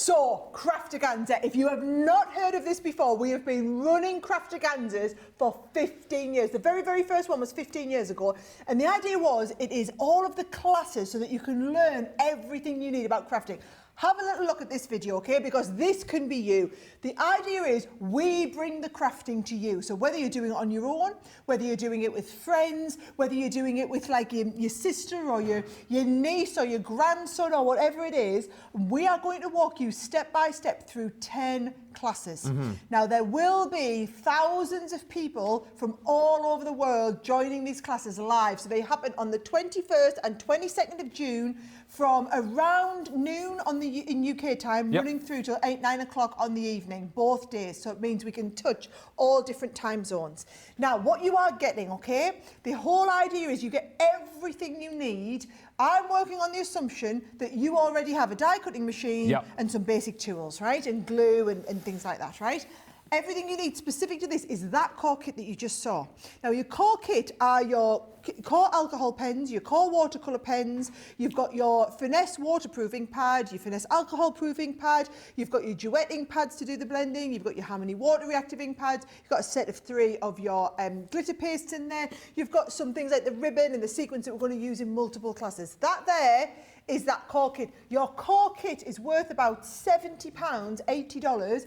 So, Craftaganza, if you have not heard of this before, we have been running Craftaganzas for 15 years. The very, very first one was 15 years ago. And the idea was, it is all of the classes so that you can learn everything you need about crafting. Have a little look at this video, okay? Because this can be you. The idea is we bring the crafting to you. So whether you're doing it on your own, whether you're doing it with friends, whether you're doing it with like your sister or your niece or your grandson or whatever it is, we are going to walk you step by step through 10 classes. Now there will be thousands of people from all over the world joining these classes live. So they happen on the 21st and 22nd of June from around noon on in UK time, running through till 8-9 o'clock on the evening, both days. So it means we can touch all different time zones. Now what you are getting, okay, the whole idea is you get everything you need. I'm working on the assumption that you already have a die cutting machine and some basic tools, right? And glue and things like that, right? Everything you need specific to this is that core kit that you just saw. Now your core kit are your core alcohol pens, your core watercolour pens, you've got your finesse waterproofing pad, your finesse alcohol proofing pad, you've got your duetting pads to do the blending, you've got your Harmony water reactivating pads, you've got a set of 3 of your glitter pastes in there, you've got some things like the ribbon and the sequins that we're going to use in multiple classes. That there is that core kit. Your core kit is worth about £70, $80.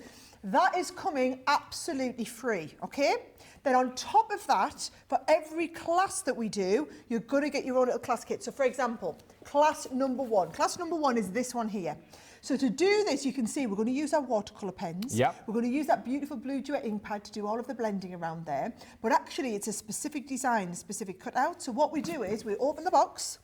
That is coming absolutely free, okay? Then on top of that, for every class that we do, you're going to get your own little class kit. So for example, class number 1. Class number 1 is this one here. So to do this, you can see we're going to use our watercolour pens. We're going to use that beautiful blue duet ink pad to do all of the blending around there. But actually, it's a specific design, a specific cutout. So what we do is we open the box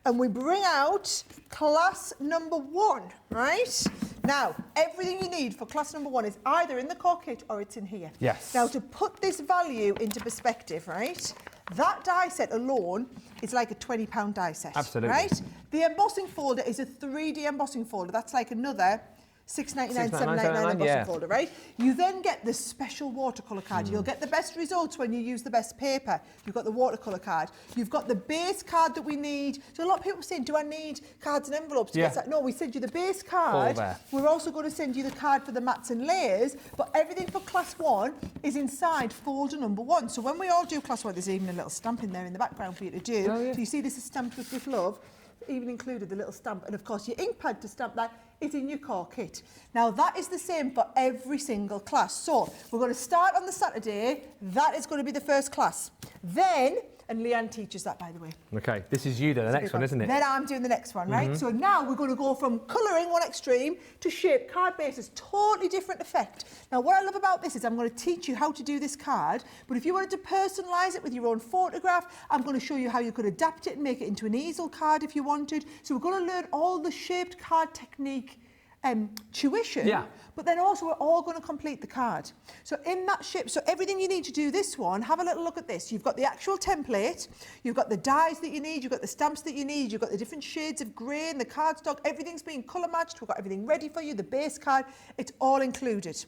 and we bring out class number 1, right? Now, everything you need for class number 1 is either in the core kit or it's in here. Now, to put this value into perspective, right? That die set alone is like a £20 die set. Absolutely. Right? The embossing folder is a 3D embossing folder. That's like another £6.99, £7.99 embossing folder, right? You then get the special watercolour card. You'll get the best results when you use the best paper. You've got the watercolour card. You've got the base card that we need. So a lot of people are saying, do I need cards and envelopes to get that? No, we send you the base card. We're also going to send you the card for the mats and layers, but everything for class 1 is inside folder number 1. So when we all do class 1, there's even a little stamp in there in the background for you to do. So you see this is stamped with love. Even included the little stamp, and of course your ink pad to stamp that is in your core kit. Now that is the same for every single class. So we're going to start on the Saturday. That is going to be the first class. Then, and Leanne teaches that, by the way. Okay, this is you then, the next one, isn't it? Then I'm doing the next one, right? So now we're going to go from colouring one extreme to shape card bases, totally different effect. Now what I love about this is I'm going to teach you how to do this card, but if you wanted to personalise it with your own photograph, I'm going to show you how you could adapt it and make it into an easel card if you wanted. So we're going to learn all the shaped card technique tuition, but then also we're all going to complete the card. So in that shape, so everything you need to do this one, have a little look at this. You've got the actual template, you've got the dies that you need, you've got the stamps that you need, you've got the different shades of grey and the cardstock, everything's being colour matched, we've got everything ready for you, the base card, it's all included.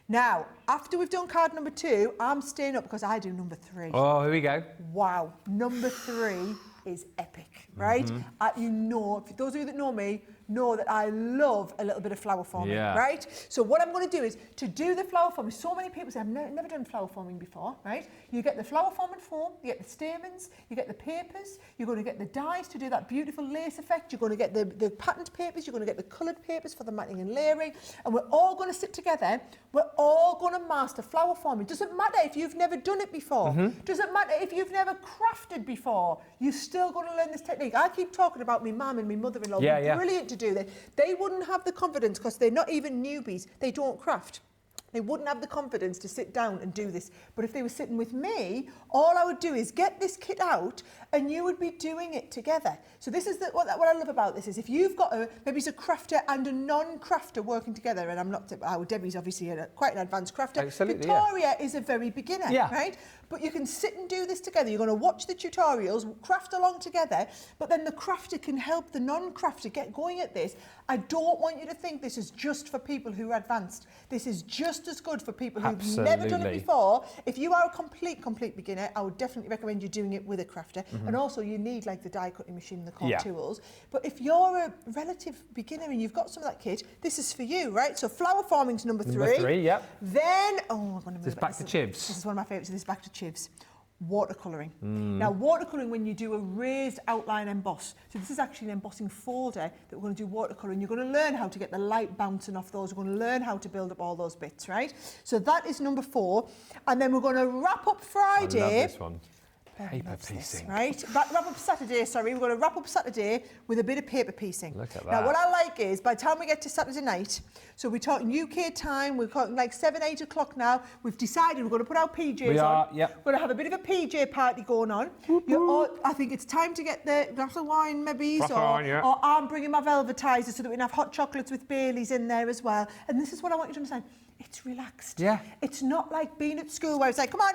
Now, after we've done card number 2, I'm staying up because I do number 3. Oh, here we go. Wow, number 3 is epic, right? You know, for those of you that know me, know that I love a little bit of flower forming, right? So what I'm going to do is, to do the flower forming, so many people say, I've never done flower forming before, right? You get the flower forming foam, you get the stamens, you get the papers, you're going to get the dies to do that beautiful lace effect, you're going to get the patterned papers, you're going to get the coloured papers for the matting and layering, and we're all going to sit together, we're all going to master flower forming. Doesn't matter if you've never done it before, doesn't matter if you've never crafted before, you're still going to learn this technique. I keep talking about my mum and my mother-in-law, brilliant to do that. They wouldn't have the confidence because they're not even newbies, they don't craft. They wouldn't have the confidence to sit down and do this. But if they were sitting with me, all I would do is get this kit out and you would be doing it together. So this is what I love about this is if you've got maybe it's a crafter and a non-crafter working together, and I'm not, Debbie's obviously quite an advanced crafter. Victoria is a very beginner, right? But you can sit and do this together. You're going to watch the tutorials, craft along together, but then the crafter can help the non-crafter get going at this. I don't want you to think this is just for people who are advanced. This is just as good for people who've never done it before. If you are a complete beginner, I would definitely recommend you doing it with a crafter. And also you need like the die cutting machine and the core tools. But if you're a relative beginner and you've got some of that kit, this is for you, right? So flower forming's number 3. Number 3, yep. Then, I'm going to move this back to chivs. This is one of my favourites, this is back to chivs. Watercolouring. Now, watercolouring, when you do a raised outline emboss, so this is actually an embossing folder that we're going to do watercolouring. You're going to learn how to get the light bouncing off those. We're going to learn how to build up all those bits, right? So that is number 4. And then we're going to wrap up Friday. I love this one. Paper piecing. Right? Wrap up Saturday, sorry. We're going to wrap up Saturday with a bit of paper piecing. Look at that. Now, what I like is, by the time we get to Saturday night, so we're talking UK time, we're talking like 7, 8 o'clock now, we've decided we're going to put our PJs on. Yep. We're going to have a bit of a PJ party going on. I think it's time to get the glass of wine, maybe, or I'm bringing my velvetizer so that we can have hot chocolates with Baileys in there as well. And this is what I want you to understand. It's relaxed. Yeah. It's not like being at school where it's like, come on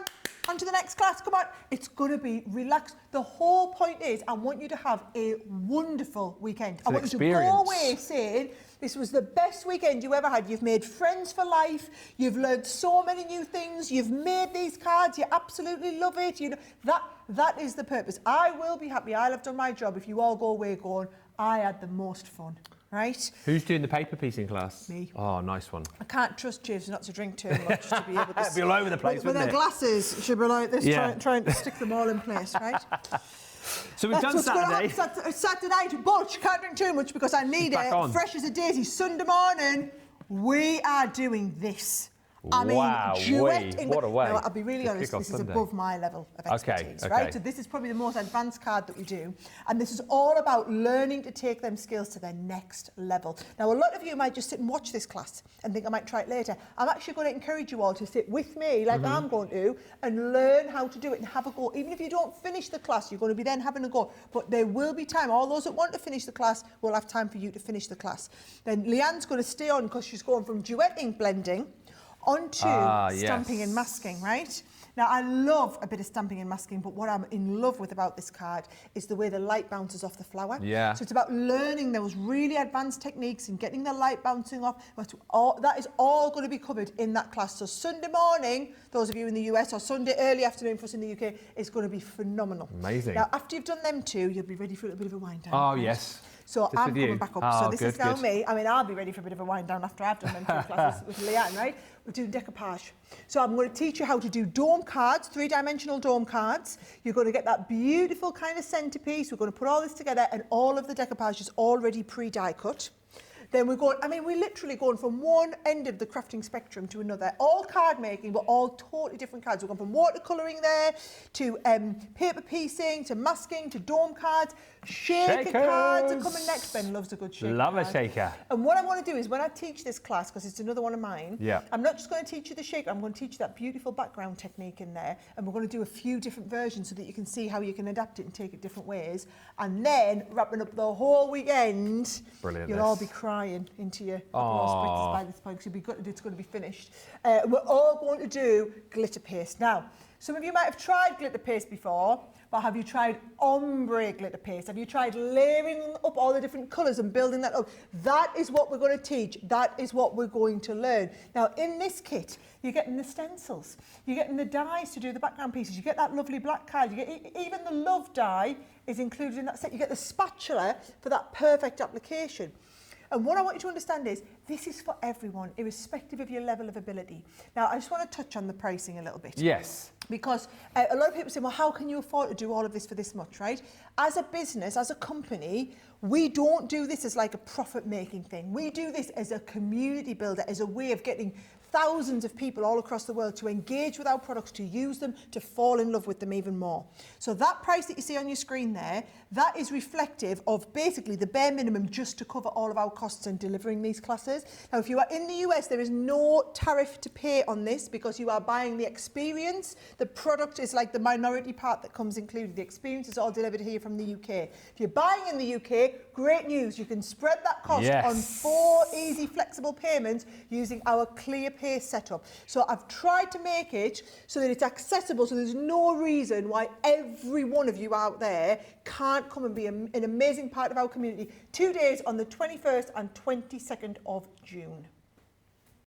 to the next class, come on. It's going to be relaxed. The whole point is I want you to have a wonderful weekend. I want you to go away saying, this was the best weekend you ever had. You've made friends for life. You've learned so many new things. You've made these cards. You absolutely love it. You know, that is the purpose. I will be happy. I'll have done my job if you all go away going, I had the most fun. Right? Who's doing the paper piecing class? Me. Oh, nice one. I can't trust Chivs not to drink too much to be able to... It'd be all over the place, with wouldn't their glasses, she'll be like this, trying to stick them all in place, right? So we've done Saturday. Saturday night, but you can't drink too much because I need it fresh as a daisy. Sunday morning, we are doing this. I mean, duet. What a way. Now, I'll be really honest, this is above my level of expertise, right? So this is probably the most advanced card that we do. And this is all about learning to take them skills to their next level. Now, a lot of you might just sit and watch this class and think I might try it later. I'm actually going to encourage you all to sit with me, like I'm going to, and learn how to do it and have a go. Even if you don't finish the class, you're going to be then having a go. But there will be time. All those that want to finish the class will have time for you to finish the class. Then Leanne's going to stay on because she's going from duetting blending onto stamping and masking, right? Now, I love a bit of stamping and masking, but what I'm in love with about this card is the way the light bounces off the flower. Yeah. So it's about learning those really advanced techniques and getting the light bouncing off. That is all going to be covered in that class. So Sunday morning, those of you in the US, or Sunday early afternoon for us in the UK, is going to be phenomenal. Amazing. Now, after you've done them 2, you'll be ready for a little bit of a wind down. Oh, yes. So Just I'm coming back up. Oh, so this is now me. I mean, I'll be ready for a bit of a wind down after I've done them 2 classes with Leanne, right? We're doing decoupage. So I'm going to teach you how to do dome cards, 3-dimensional dome cards. You're going to get that beautiful kind of centerpiece. We're going to put all this together, and all of the decoupage is already pre-die cut. Then we're going, we're literally going from one end of the crafting spectrum to another. All card making, but all totally different cards. We're going from watercolouring there, to paper piecing, to masking, to dome cards. Shaker cards are coming next. Ben loves a good shaker Love card. a shaker. And what I want to do is, when I teach this class, because it's another one of mine, yeah, I'm not just going to teach you the shaker, I'm going to teach you that beautiful background technique in there, and we're going to do a few different versions so that you can see how you can adapt it and take it different ways. And then, wrapping up the whole weekend, you'll all be crying into your spritzes by this point, because it's going to be finished. We're all going to do glitter paste. Now, some of you might have tried glitter paste before, but have you tried ombre glitter paste? Have you tried layering up all the different colours and building that up? That is what we're going to teach. That is what we're going to learn. Now, in this kit, you're getting the stencils. You're getting the dies to do the background pieces. You get that lovely black card. You get even the love die is included in that set. You get the spatula for that perfect application. And what I want you to understand is this is for everyone, irrespective of your level of ability. Now, I just want to touch on the pricing a little bit. Yes. Because a lot of people say, well, how can you afford to do all of this for this much, right? As a business, as a company, we don't do this as like a profit-making thing. We do this as a community builder, as a way of getting thousands of people all across the world to engage with our products, to use them, to fall in love with them even more. So that price that you see on your screen there, that is reflective of basically the bare minimum just to cover all of our costs in delivering these classes. Now, if you are in the US, there is no tariff to pay on this because you are buying the experience, The product is like the minority part that comes included. The experience is all delivered here from the UK. If you're buying in the UK, great news. You can spread that cost on 4 easy, flexible payments using our ClearPay setup. So I've tried to make it so that it's accessible, so there's no reason why every one of you out there can't come and be an amazing part of our community. 2 days on the 21st and 22nd of June.